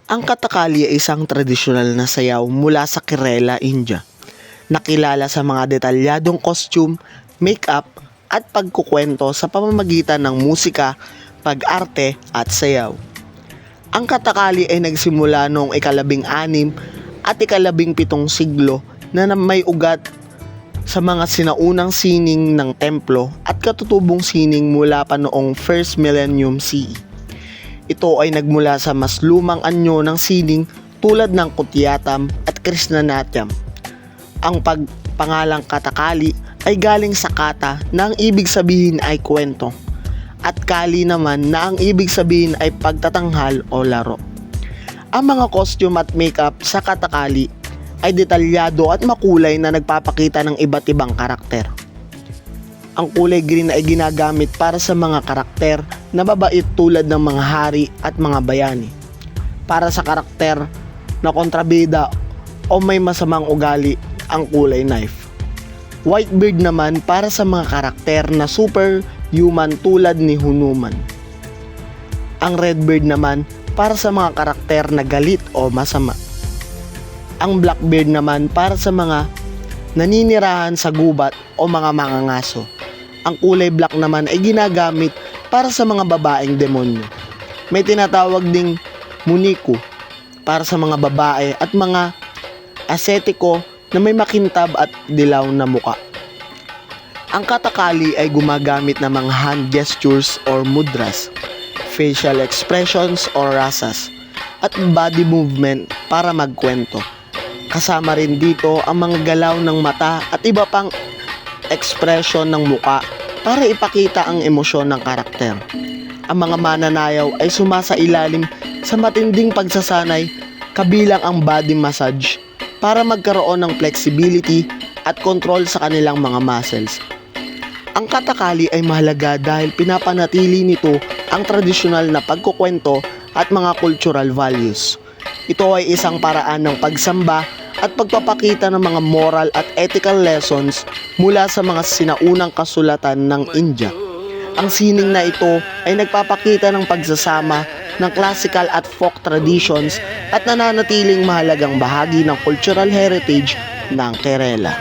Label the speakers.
Speaker 1: Ang Kathakali ay isang tradisyonal na sayaw mula sa Kerala, India. Nakilala sa mga detalyadong costume, make-up at pagkukwento sa pamamagitan ng musika, pag-arte at sayaw. Ang Kathakali ay nagsimula noong ika-17 at ika-17 siglo na may ugat sa mga sinaunang sining ng templo at katutubong sining mula pa noong 1st millennium CE. Ito ay nagmula sa mas lumang anyo ng sining tulad ng Kutyatam at Krishnanatyam. Ang pagpangalang Kathakali ay galing sa kata na ang ibig sabihin ay kwento at kali naman na ang ibig sabihin ay pagtatanghal o laro. Ang mga costume at makeup sa Kathakali ay detalyado at makulay na nagpapakita ng iba't ibang karakter. Ang kulay green ay ginagamit para sa mga karakter na mabait tulad ng mga hari at mga bayani. Para sa karakter na kontrabida o may masamang ugali, ang kulay knife. Whitebeard naman para sa mga karakter na superhuman tulad ni Hanuman. Ang Redbeard naman para sa mga karakter na galit o masama. Ang Blackbeard naman para sa mga naninirahan sa gubat o mga mangangaso. Ang kulay black naman ay ginagamit para sa mga babaeng demonyo. May tinatawag ding muniku para sa mga babae at mga asetiko na may makintab at dilaw na muka. Ang Kathakali ay gumagamit ng mga hand gestures or mudras, facial expressions or rasas, at body movement para magkwento. Kasama rin dito ang mga galaw ng mata at iba pang ekspresyon ng muka para ipakita ang emosyon ng karakter. Ang mga mananayaw ay sumasailalim sa matinding pagsasanay kabilang ang body massage para magkaroon ng flexibility at control sa kanilang mga muscles. Ang Kathakali ay mahalaga dahil pinapanatili nito ang tradisyonal na pagkukwento at mga cultural values. Ito ay isang paraan ng pagsamba at pagpapakita ng mga moral at ethical lessons mula sa mga sinaunang kasulatan ng India. Ang sining na ito ay nagpapakita ng pagsasama ng classical at folk traditions at nananatiling mahalagang bahagi ng cultural heritage ng Kerala.